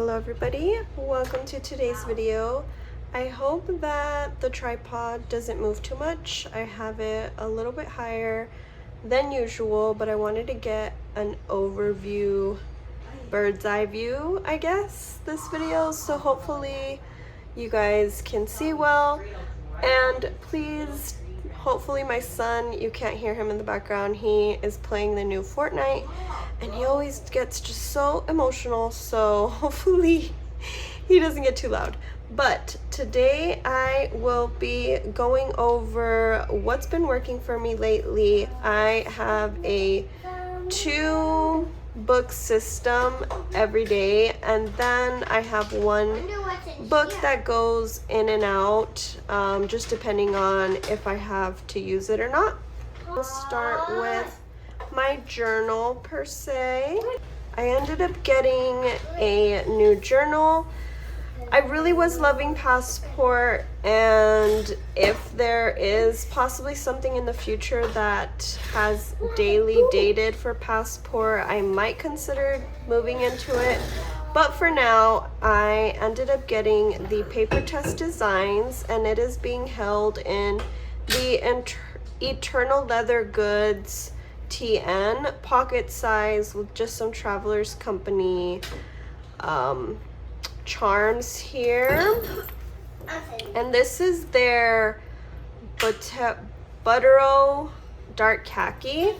Hello everybody, welcome to today's video. I hope that the tripod doesn't move too much. I have it a little bit higher than usual, but I wanted to get an overview, bird's eye view, I guess, this video, so hopefully you guys can see well. And please, hopefully my son, you can't hear him in the background, he is playing the new Fortnite and he always gets just so emotional, so hopefully he doesn't get too loud. But today I will be going over what's been working for me lately. I have a 2-book system every day, and then I have one book that goes in and out, just depending on if I have to use it or not. We'll start with my journal per se. I ended up getting a new journal. I really was loving Passport, and if there is possibly something in the future that has daily dated for Passport, I might consider moving into it. But for now, I ended up getting the Paper Test Designs, and it is being held in the Eternal Leather Goods TN pocket size with just some Traveler's Company charms here. And this is their Buttero Dark Khaki,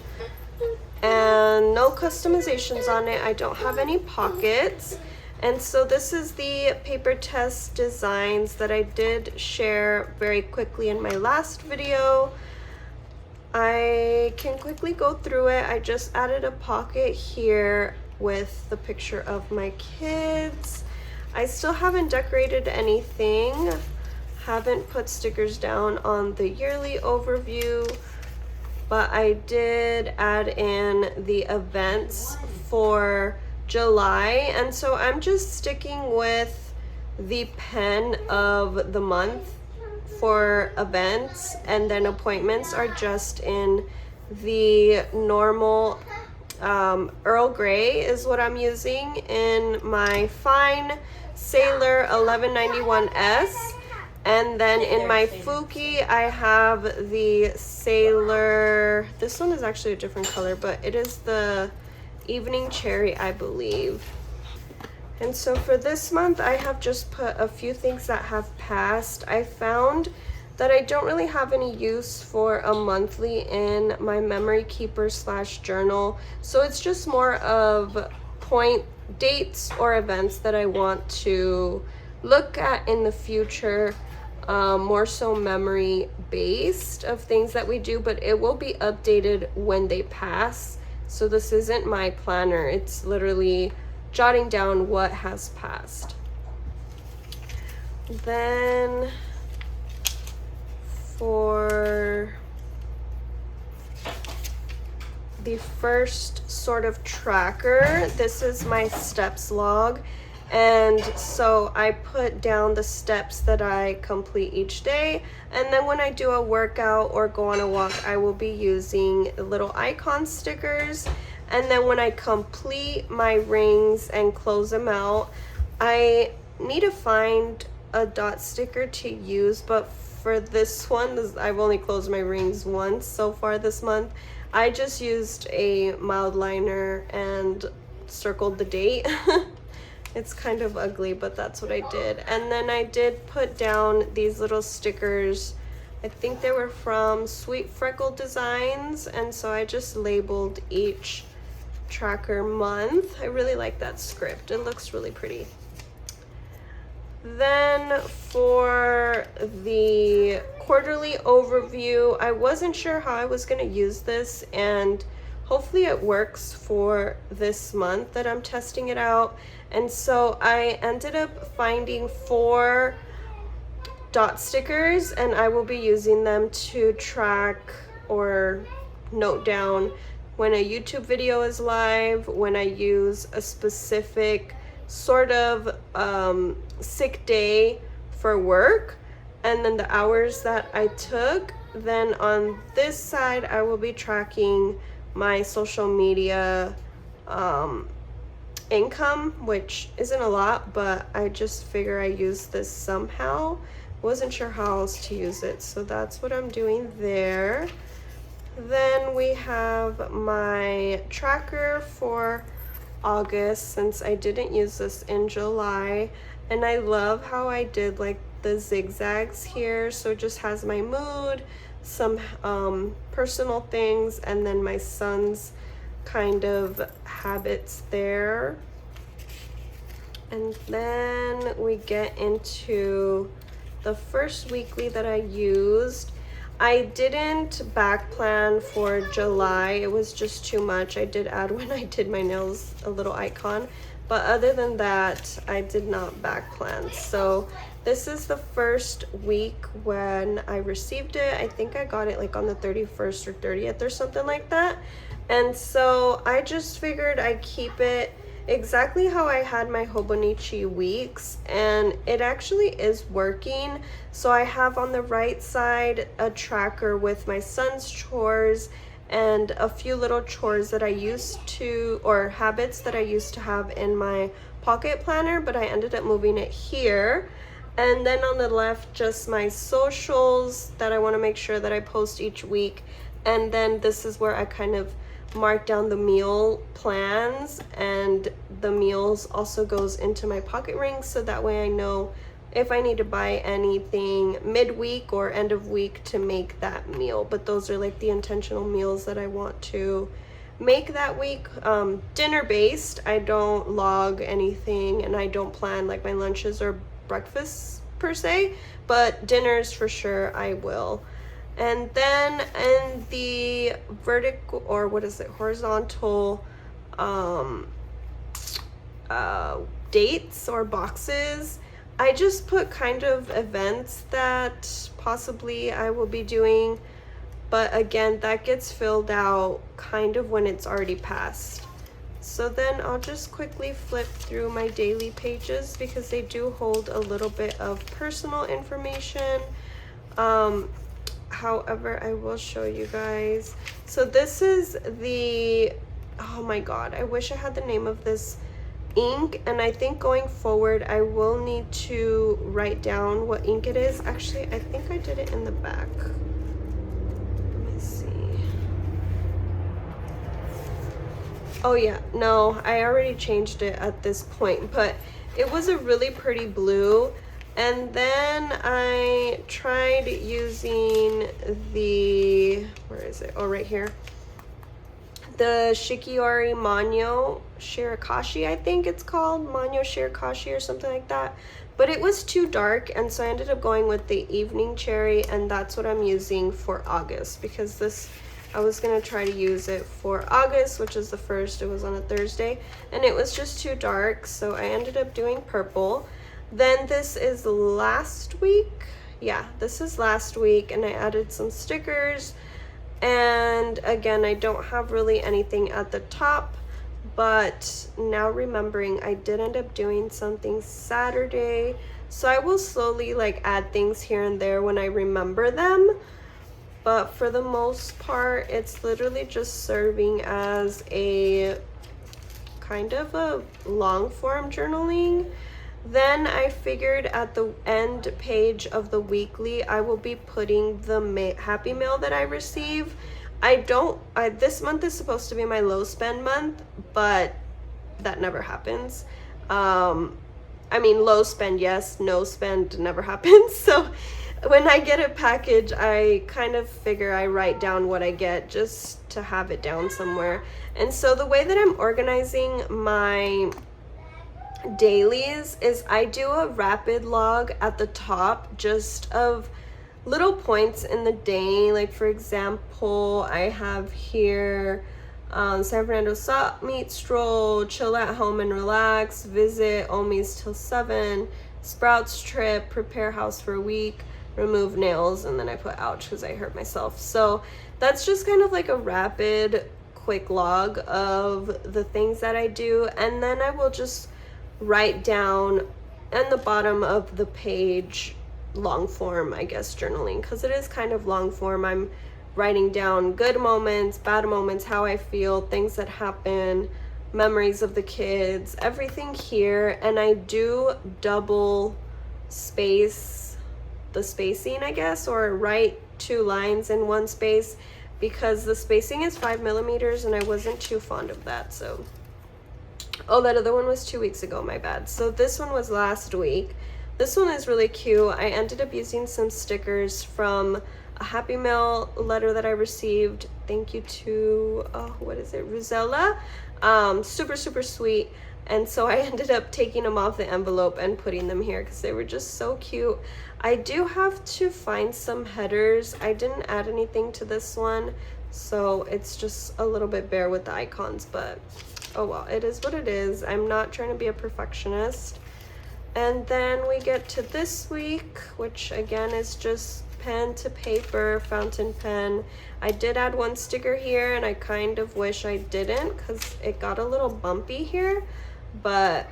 and no customizations on it. I don't have any pockets. And so this is the Paper Test Designs that I did share very quickly in my last video. I can quickly go through it. I just added a pocket here with the picture of my kids. I still haven't decorated anything, haven't put stickers down on the yearly overview, but I did add in the events for July, and so I'm just sticking with the pen of the month for events, and then appointments are just in the normal Earl Grey is what I'm using in my fine Sailor 1191S. And then in my Fuki, I have the Sailor, this one is actually a different color, but it is the Evening Cherry, I believe. And so for this month, I have just put a few things that have passed. I found that I don't really have any use for a monthly in my memory keeper / journal. So it's just more of point dates or events that I want to look at in the future, more so memory based of things that we do, but it will be updated when they pass. So this isn't my planner, it's literally jotting down what has passed. Then for the first sort of tracker, this is my steps log, and so I put down the steps that I complete each day, and then when I do a workout or go on a walk, I will be using little icon stickers. And then when I complete my rings and close them out, I need to find a dot sticker to use, but for this one, I've only closed my rings once so far this month. I just used a mild liner and circled the date. It's kind of ugly, but that's what I did. And then I did put down these little stickers. I think they were from Sweet Freckle Designs, and so I just labeled each tracker month. I really like that script, it looks really pretty. Then for the quarterly overview, I wasn't sure how I was going to use this, and hopefully it works for this month that I'm testing it out. And so I ended up finding 4 dot stickers, and I will be using them to track or note down when a YouTube video is live, when I use a specific sort of sick day for work, and then the hours that I took. Then on this side, I will be tracking my social media income, which isn't a lot, but I just figure I use this somehow. Wasn't sure how else to use it, so that's what I'm doing there. Then we have my tracker for August, since I didn't use this in July, and I love how I did like the zigzags here, so it just has my mood, some personal things, and then my son's kind of habits there. And then we get into the first weekly that I used. I didn't back plan for July, it was just too much. I did add, when I did my nails, a little icon, but other than that I did not back plan. So this is the first week when I received it. I think I got it like on the 31st or 30th or something like that. And so I just figured I'd keep it exactly how I had my Hobonichi weeks, and it actually is working. So I have on the right side a tracker with my son's chores and a few little chores that I used to, or habits that I used to have in my pocket planner, but I ended up moving it here. And then on the left, just my socials that I want to make sure that I post each week. And then this is where I kind of mark down the meal plans, and the meals also goes into my pocket rings, so that way I know if I need to buy anything midweek or end of week to make that meal. But those are like the intentional meals that I want to make that week. Dinner based, I don't log anything, and I don't plan like my lunches or breakfasts per se, but dinners for sure I will. And then in the vertical, or what is it, horizontal dates or boxes, I just put kind of events that possibly I will be doing, but again, that gets filled out kind of when it's already passed. So then I'll just quickly flip through my daily pages because they do hold a little bit of personal information. However, I will show you guys. So this is the, oh my god, I wish I had the name of this ink, and I think going forward I will need to write down what ink it is. Actually, I think I did it in the back. Let me see. Oh yeah, no, I already changed it at this point, but it was a really pretty blue. And then I tried using the, where is it? Oh, right here. The Shikiori Manyo Shirakashi, I think it's called. Manyo Shirakashi or something like that. But it was too dark, and so I ended up going with the Evening Cherry, and that's what I'm using for August, because this, I was going to try to use it for August, which is the 1st. It was on a Thursday, and it was just too dark, so I ended up doing purple. Then this is last week. Yeah, this is last week, and I added some stickers. And again, I don't have really anything at the top, but now remembering I did end up doing something Saturday, so I will slowly like add things here and there when I remember them. But for the most part, it's literally just serving as a kind of a long form journaling. Then I figured at the end page of the weekly, I will be putting the Happy Mail that I receive. This month is supposed to be my low spend month, but that never happens. I mean, low spend, yes, no spend never happens. So when I get a package, I kind of figure I write down what I get just to have it down somewhere. And so the way that I'm organizing my dailies is I do a rapid log at the top just of little points in the day. Like for example, I have here San Fernando Salt Meat Stroll, chill at home and relax, visit Omi's till 7, Sprouts trip, prepare house for a week, remove nails, and then I put ouch because I hurt myself. So that's just kind of like a rapid quick log of the things that I do, and then I will just write down at the bottom of the page long form, I guess, journaling, because it is kind of long form. I'm writing down good moments, bad moments, how I feel, things that happen, memories of the kids, everything here. And I do double space the spacing, I guess, or write 2 lines in 1 space, because the spacing is 5 millimeters and I wasn't too fond of that. So, oh, that other one was 2 weeks ago, my bad. So this one was last week. This one is really cute. I ended up using some stickers from a Happy Mail letter that I received. Thank you to, what is it, Rosella? Super, super sweet. And so I ended up taking them off the envelope and putting them here because they were just so cute. I do have to find some headers. I didn't add anything to this one, so it's just a little bit bare with the icons, but oh well, it is what it is. I'm not trying to be a perfectionist. And then we get to this week, which again is just pen to paper, fountain pen. I did add 1 sticker here, and I kind of wish I didn't because it got a little bumpy here, but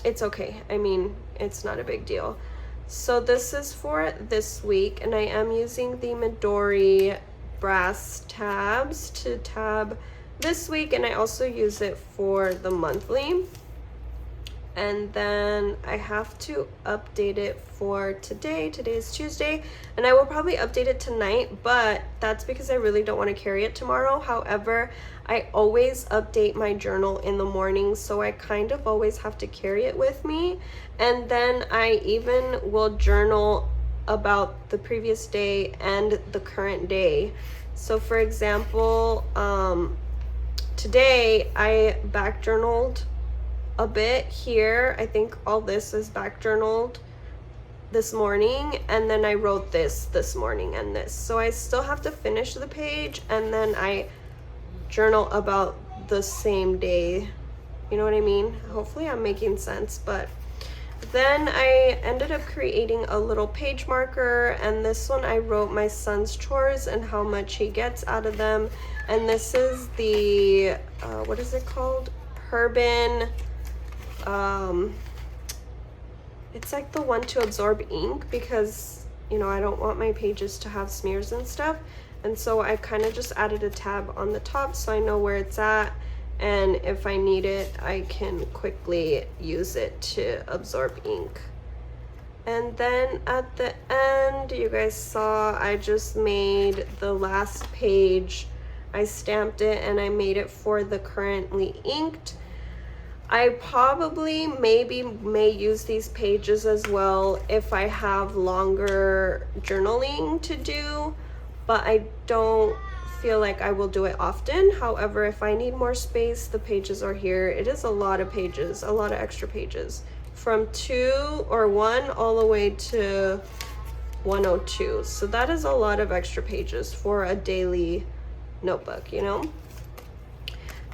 it's okay. I mean, it's not a big deal. So this is for this week, and I am using the Midori brass tabs to tab this week, and I also use it for the monthly. And then I have to update it for today. Today is Tuesday, and I will probably update it tonight, but that's because I really don't want to carry it tomorrow. However, I always update my journal in the morning, so I kind of always have to carry it with me. And then I even will journal about the previous day and the current day. So for example, today I back journaled a bit here. I think all this is back journaled this morning, and then I wrote this morning and this. So I still have to finish the page, and then I journal about the same day. You know what I mean? Hopefully I'm making sense. But then I ended up creating a little page marker, and this one I wrote my son's chores and how much he gets out of them. And this is the what is it called? Herbin. It's like the one to absorb ink, because you know I don't want my pages to have smears and stuff, and so I kind of just added a tab on the top so I know where it's at, and if I need it I can quickly use it to absorb ink. And then at the end, you guys saw I just made the last page. I stamped it and I made it for the currently inked. I probably may use these pages as well if I have longer journaling to do, but I don't feel like I will do it often. However, if I need more space, the pages are here. It is a lot of pages, a lot of extra pages, from 2 or 1 all the way to 102. So that is a lot of extra pages for a daily notebook, you know?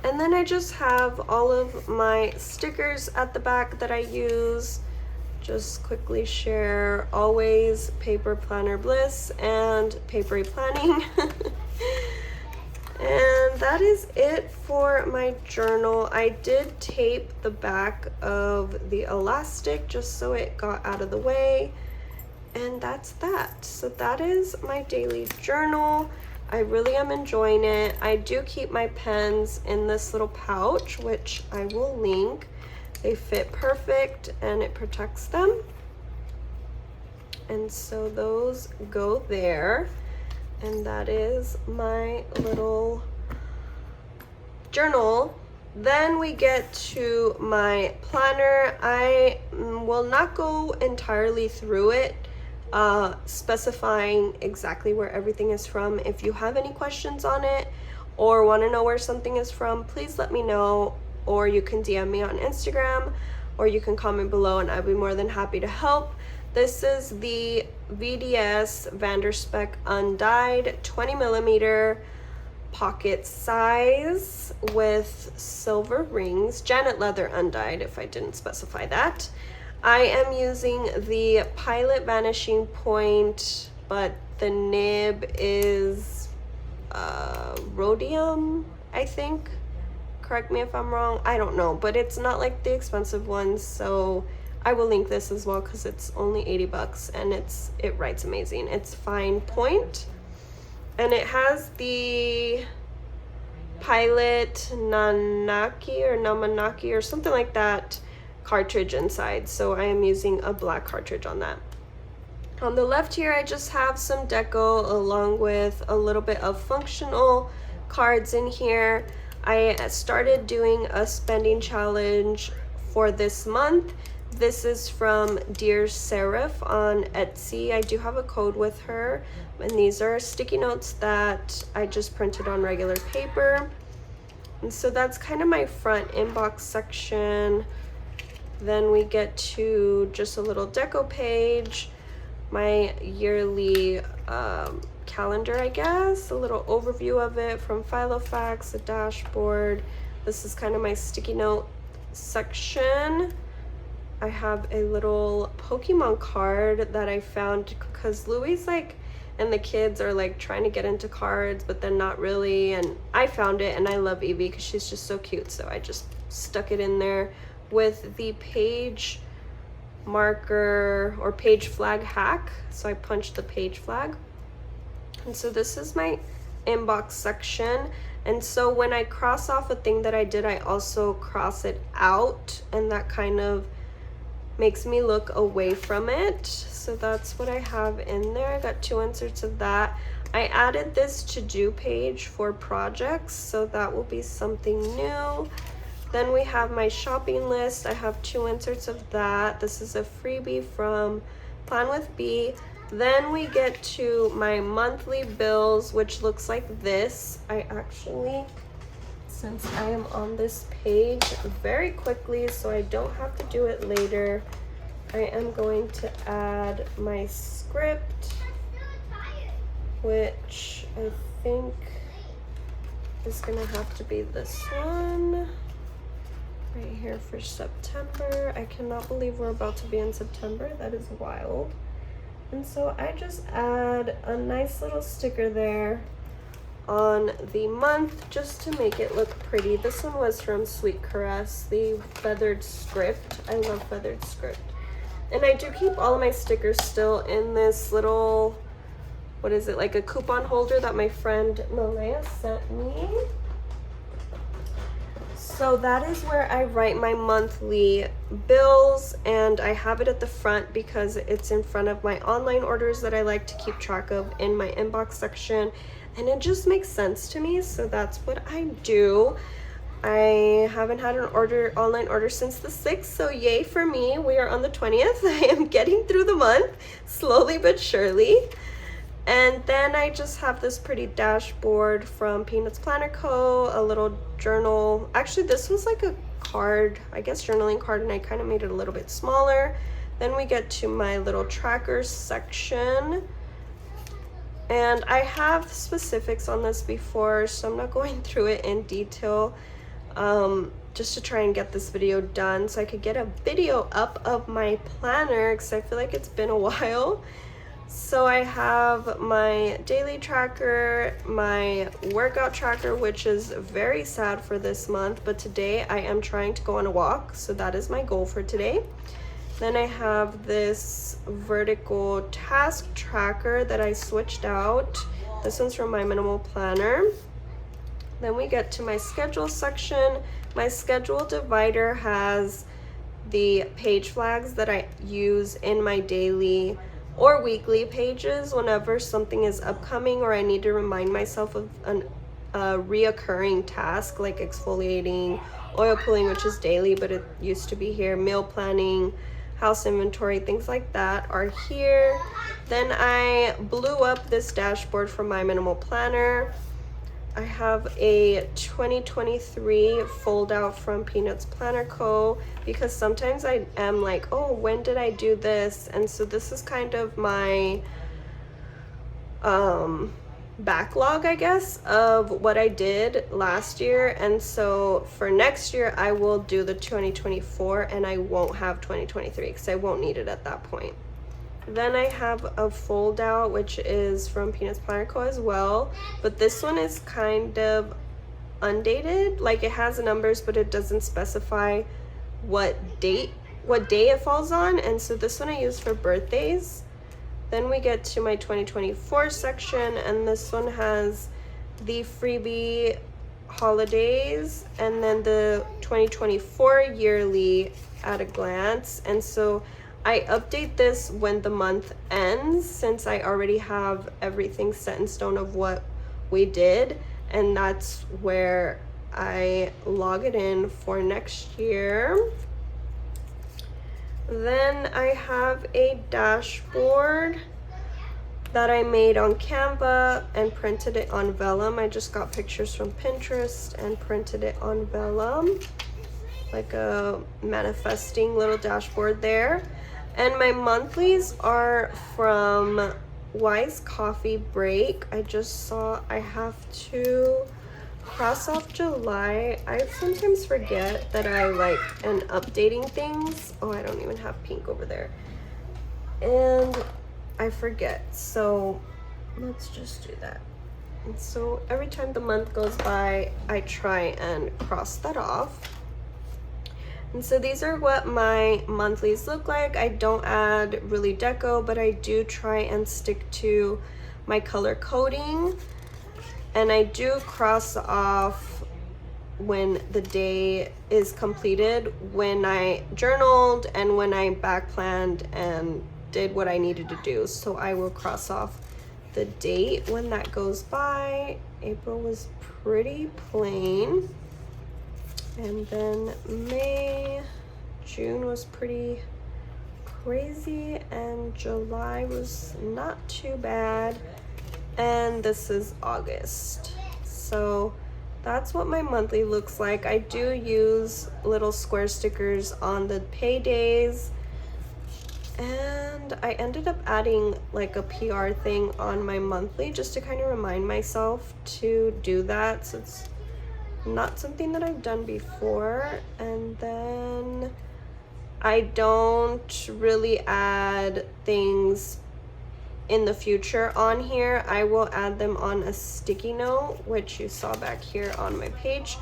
And then I just have all of my stickers at the back that I use. Just quickly share, always paper planner bliss and papery planning. And that is it for my journal. I did tape the back of the elastic just so it got out of the way. And that's that. So that is my daily journal. I really am enjoying it. I do keep my pens in this little pouch, which I will link. They fit perfect and it protects them. And so those go there. And that is my little journal. Then we get to my planner. I will not go entirely through it, specifying exactly where everything is from. If you have any questions on it or want to know where something is from, please let me know, or you can DM me on Instagram, or you can comment below and I'd be more than happy to help. This is the VDS Vanderspec undyed 20mm pocket size with silver rings, Janet leather undyed if I didn't specify that. I am using the Pilot Vanishing Point, but the nib is rhodium, I think. Correct me if I'm wrong, I don't know, but it's not like the expensive ones, so I will link this as well because it's only 80 bucks and it writes amazing. It's fine point, and it has the Pilot Nanaki or Namanaki or something like that cartridge inside. So I am using a black cartridge on that. On the left here, I just have some deco along with a little bit of functional cards in here. I started doing a spending challenge for this month. This is from Dear Seraph on Etsy. I do have a code with her, and these are sticky notes that I just printed on regular paper. And so that's kind of my front inbox section. Then we get to just a little deco page, my yearly calendar, I guess, a little overview of it from Filofax, a dashboard. This is kind of my sticky note section. I have a little Pokemon card that I found because Louis and the kids are like trying to get into cards, but then not really. And I found it, and I love Evie because she's just so cute. So I just stuck it in there with the page marker or page flag hack. So I punched the page flag. And so this is my inbox section. And so when I cross off a thing that I did, I also cross it out, and that kind of makes me look away from it. So that's what I have in there. I got 2 inserts of that. I added this to-do page for projects, so that will be something new. Then we have my shopping list. I have 2 inserts of that. This is a freebie from Plan with B. Then we get to my monthly bills, which looks like this. I actually, since I am on this page very quickly, so I don't have to do it later, I am going to add my script, which I think is gonna have to be this one right here for September. I cannot believe we're about to be in September. That is wild. And so I just add a nice little sticker there on the month just to make it look pretty. This one was from Sweet Caress, the feathered script. I love feathered script. And I do keep all of my stickers still in this little, what is it, like a coupon holder that my friend Malaya sent me. So that is where I write my monthly bills, and I have it at the front because it's in front of my online orders that I like to keep track of in my inbox section, and it just makes sense to me, so that's what I do. I haven't had an online order since the 6th, so yay for me. We are on the 20th. I am getting through the month, slowly but surely. And then I just have this pretty dashboard from Peanuts Planner Co., a little journal. Actually, this was like a card, I guess journaling card, and I kind of made it a little bit smaller. Then we get to my little trackers section. And I have specifics on this before, so I'm not going through it in detail, just to try and get this video done so I could get a video up of my planner, because I feel like it's been a while. So I have my daily tracker, my workout tracker, which is very sad for this month, but today I am trying to go on a walk, so that is my goal for today. Then I have this vertical task tracker that I switched out. This one's from my minimal planner. Then we get to my schedule section. My schedule divider has the page flags that I use in my daily or weekly pages whenever something is upcoming or I need to remind myself of a reoccurring task, like exfoliating, oil pulling, which is daily, but it used to be here, meal planning, house inventory, things like that are here. Then I blew up this dashboard from my minimal planner. I have a 2023 fold out from Peanuts Planner Co. because sometimes I am like, oh, when did I do this? And so this is kind of my backlog, I guess, of what I did last year. And so for next year, I will do the 2024 and I won't have 2023 because I won't need it at that point. Then I have a fold out, which is from Peanuts Planner Co. as well, but this one is kind of undated. Like, it has numbers, but it doesn't specify what day it falls on, and so this one I use for birthdays. Then we get to my 2024 section, and this one has the freebie holidays, and then the 2024 yearly at a glance. And so I update this when the month ends, since I already have everything set in stone of what we did, and that's where I log it in for next year. Then I have a dashboard that I made on Canva and printed it on vellum. I just got pictures from Pinterest and printed it on vellum, like a manifesting little dashboard there. And my monthlies are from Wise Coffee Break. I just saw I have to cross off July. I sometimes forget that I like am updating things. Oh, I don't even have pink over there. And I forget, so let's just do that. And so every time the month goes by, I try and cross that off. And so these are what my monthlies look like. I don't add really deco, but I do try and stick to my color coding. And I do cross off when the day is completed, when I journaled and when I back planned and did what I needed to do. So I will cross off the date when that goes by. April was pretty plain, and then May, June was pretty crazy, and July was not too bad, and this is August. So that's what my monthly looks like. I do use little square stickers on the paydays, and I ended up adding like a PR thing on my monthly just to kind of remind myself to do that. So it's not something that I've done before. And then I don't really add things in the future on here. I will add them on a sticky note, which you saw back here on my page.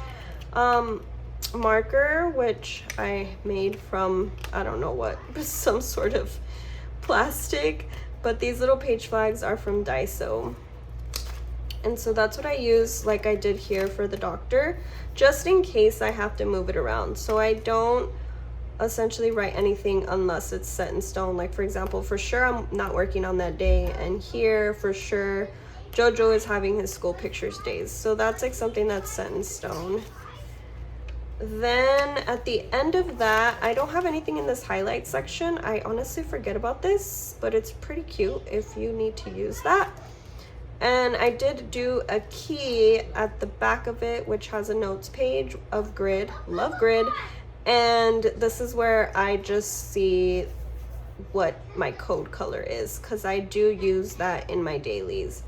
Marker, which I made from, I don't know what, some sort of plastic, but these little page flags are from Daiso. And so that's what I use, like I did here for the doctor, just in case I have to move it around. So I don't essentially write anything unless it's set in stone. Like for example, for sure I'm not working on that day, and here for sure Jojo is having his school pictures days. So that's like something that's set in stone. Then at the end of that, I don't have anything in this highlight section. I honestly forget about this, but it's pretty cute if you need to use that. And I did do a key at the back of it, which has a notes page of grid. Love grid. And this is where I just see what my code color is, because I do use that in my dailies.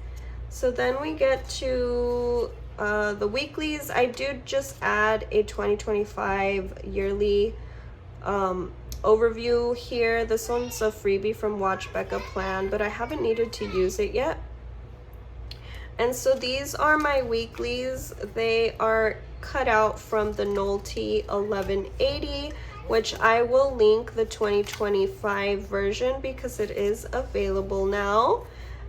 So then we get to the weeklies. I do just add a 2025 yearly overview here. This one's a freebie from Watch Becca Plan, but I haven't needed to use it yet. And so these are my weeklies. They are cut out from the Nolte 1180, which I will link the 2025 version because it is available now.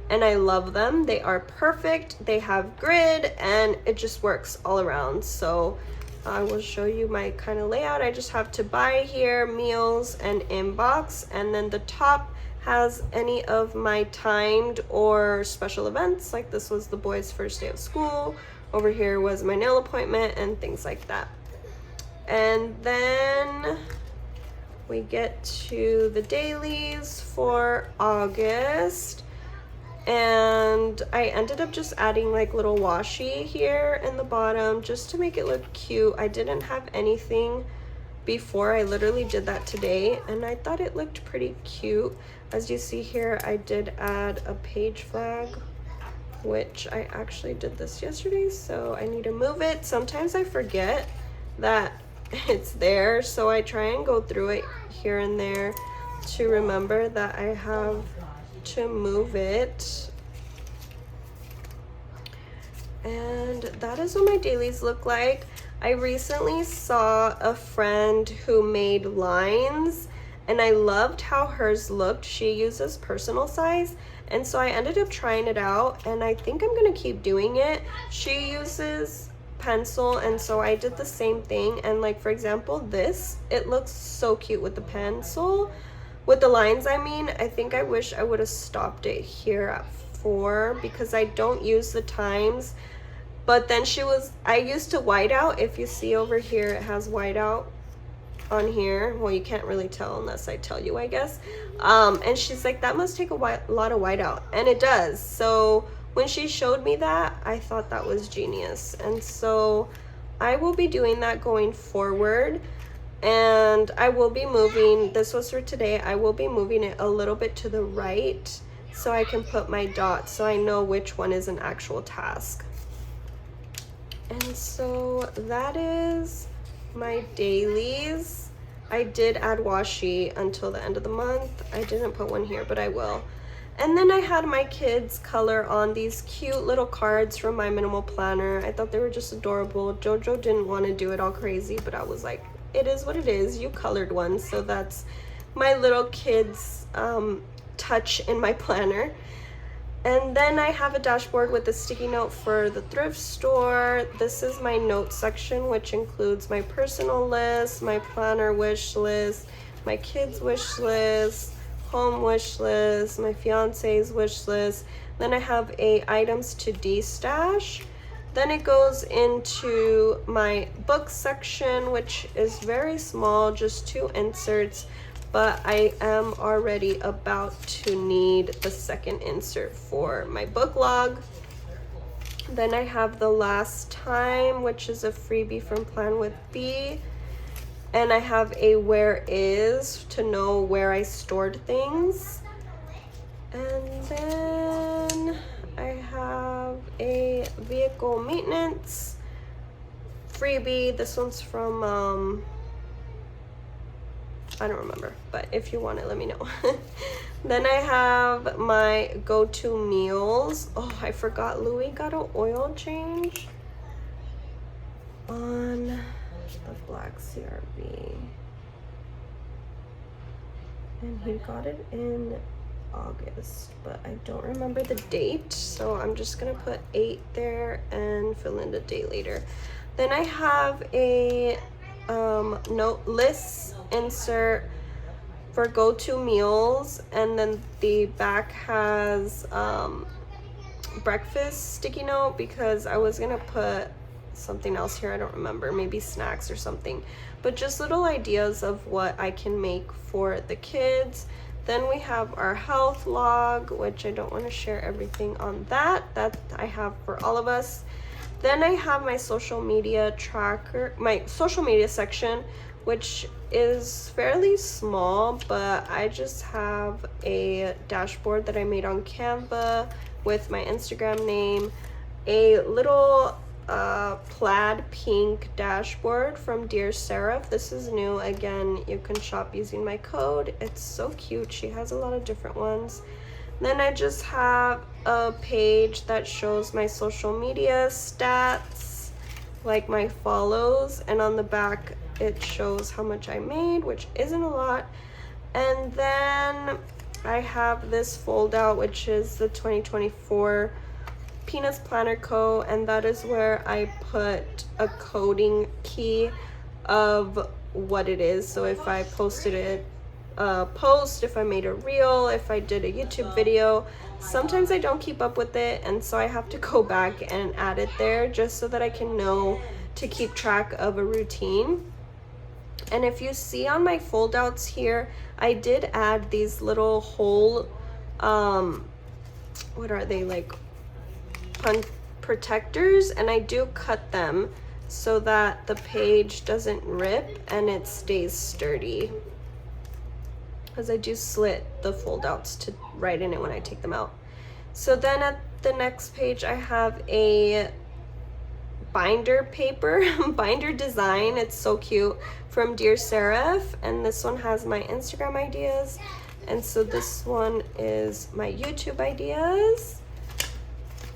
And I love them. They are perfect. They have grid and it just works all around. So I will show you my kind of layout. I just have to buy here, meals, and inbox. And then the top has any of my timed or special events. Like this was the boys' first day of school. Over here was my nail appointment and things like that. And then we get to the dailies for August. And I ended up just adding like little washi here in the bottom just to make it look cute. I didn't have anything before. I literally did that today and I thought it looked pretty cute. As you see here, I did add a page flag, which I actually did this yesterday, so I need to move it. Sometimes I forget that it's there, so I try and go through it here and there to remember that I have to move it. And that is what my dailies look like. I recently saw a friend who made lines and I loved how hers looked. She uses personal size, and so I ended up trying it out and I think I'm gonna keep doing it. She uses pencil, and so I did the same thing. And like, for example, this, it looks so cute with the pencil, with the lines. I mean, I think I wish I would have stopped it here at 4 because I don't use the times. But then I used to white out. If you see over here, it has white out on here. Well, you can't really tell unless I tell you, I guess. And she's like, that must take a lot of white out, and it does. So when she showed me that, I thought that was genius, and so I will be doing that going forward. And I will be moving, this was for today, I will be moving it a little bit to the right so I can put my dots so I know which one is an actual task. And so that is my dailies. I did add washi until the end of the month. I didn't put one here, but I will. And then I had my kids color on these cute little cards from my minimal planner. I thought they were just adorable. Jojo didn't want to do it all crazy, but I was like, it is what it is. You colored one, so that's my little kids touch in my planner. And then I have a dashboard with a sticky note for the thrift store. This is my note section, which includes my personal list, my planner wish list, my kids wish list, home wish list, my fiance's wish list. Then I have a items to de-stash. Then it goes into my book section, which is very small, just 2 inserts, but I am already about to need the second insert for my book log. Then I have the last time, which is a freebie from Plan with B. And I have a where is to know where I stored things. And then I have a vehicle maintenance freebie. This one's from I don't remember, but if you want it, let me know. Then I have my go-to meals. Oh, I forgot Louis got an oil change on the black CRV, and he got it in August, but I don't remember the date, so I'm just gonna put 8 there and fill in the date later. Then I have a note list insert for go-to meals, and then the back has breakfast sticky note because I was gonna put something else here, I don't remember, maybe snacks or something, but just little ideas of what I can make for the kids. Then we have our health log, which I don't want to share everything on that I have for all of us. Then I have my social media tracker, my social media section, which is fairly small, but I just have a dashboard that I made on Canva with my Instagram name, a little plaid pink dashboard from Dear Seraph. This is new. Again, you can shop using my code. It's so cute. She has a lot of different ones. Then I just have a page that shows my social media stats, like my follows, and on the back it shows how much I made, which isn't a lot. And then I have this fold out, which is the 2024 Peanuts Planner Co., and that is where I put a coding key of what it is. So if I posted it, post, if I made a reel, if I did a YouTube video, sometimes I don't keep up with it, and so I have to go back and add it there just so that I can know to keep track of a routine. And if you see on my fold outs here, I did add these little hole, what are they, like pun protectors, and I do cut them so that the page doesn't rip and it stays sturdy, because I do slit the fold outs to write in it when I take them out. So then at the next page I have a binder paper, binder design. It's so cute, from Dear Seraph, and this one has my Instagram ideas, and so this one is my YouTube ideas.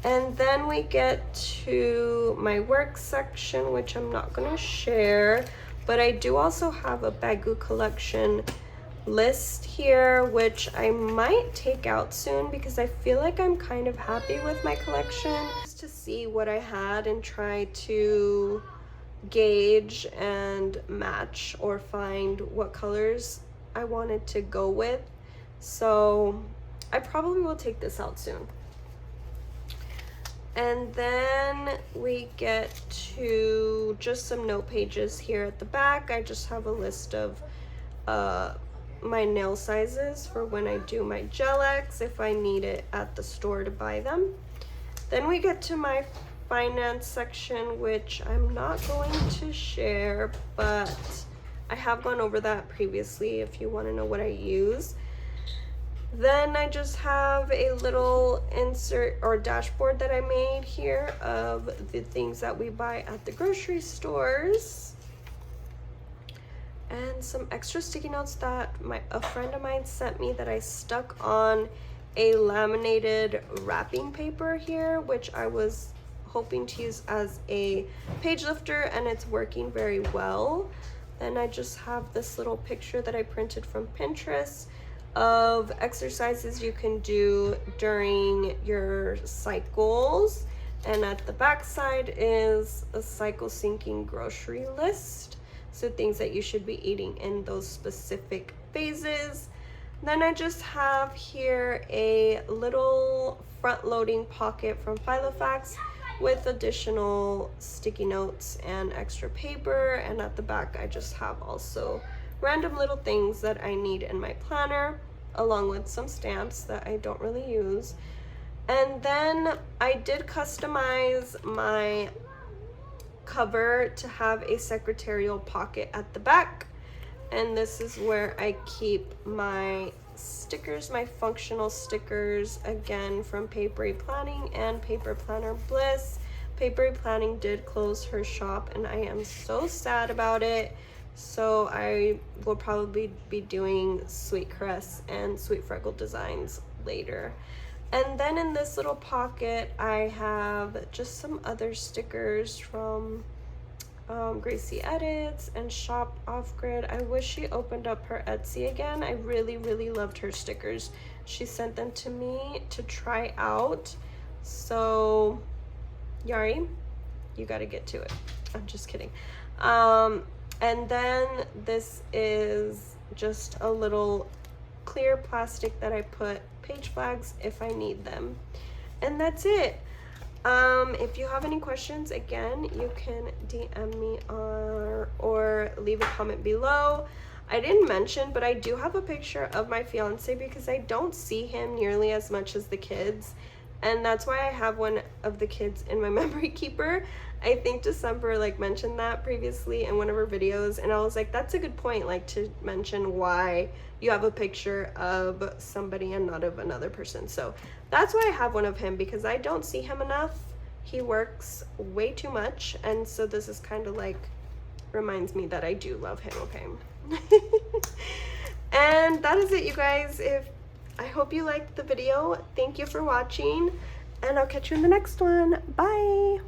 And then we get to my work section, which I'm not gonna share, but I do also have a Baggu collection list here, which I might take out soon because I feel like I'm kind of happy with my collection. Just to see what I had and try to gauge and match or find what colors I wanted to go with. So I probably will take this out soon. And then we get to just some note pages here at the back. I just have a list of my nail sizes for when I do my gel X, if I need it at the store to buy them. Then we get to my finance section, which I'm not going to share, but I have gone over that previously if you want to know what I use. Then I just have a little insert or dashboard that I made here of the things that we buy at the grocery stores, and some extra sticky notes that a friend of mine sent me that I stuck on a laminated wrapping paper here, which I was hoping to use as a page lifter, and it's working very well. Then I just have this little picture that I printed from Pinterest of exercises you can do during your cycles, and at the back side is a cycle syncing grocery list, so things that you should be eating in those specific phases. Then I just have here a little front loading pocket from Filofax with additional sticky notes and extra paper, and at the back I just have also random little things that I need in my planner, along with some stamps that I don't really use. And then I did customize my cover to have a secretarial pocket at the back, and this is where I keep my stickers, my functional stickers, again from Papery Planning and Paper Planner Bliss. Papery Planning did close her shop, and I am so sad about it. So I will probably be doing Sweet Caress and Sweet Freckle designs later. And then in this little pocket, I have just some other stickers from Gracie Edits and Shop Off Grid. I wish she opened up her Etsy again. I really, really loved her stickers. She sent them to me to try out. So, Yari, you gotta get to it. I'm just kidding. And then this is just a little clear plastic that I put page flags if I need them. And that's it. If you have any questions, again, you can DM me or leave a comment below. I didn't mention, but I do have a picture of my fiance because I don't see him nearly as much as the kids. And that's why I have one of the kids in my memory keeper. I think December mentioned that previously in one of her videos, and I was like, that's a good point, to mention why you have a picture of somebody and not of another person. So that's why I have one of him, because I don't see him enough. He works way too much, and so this is kind of reminds me that I do love him, okay? And that is it, you guys. I hope you liked the video. Thank you for watching, and I'll catch you in the next one. Bye!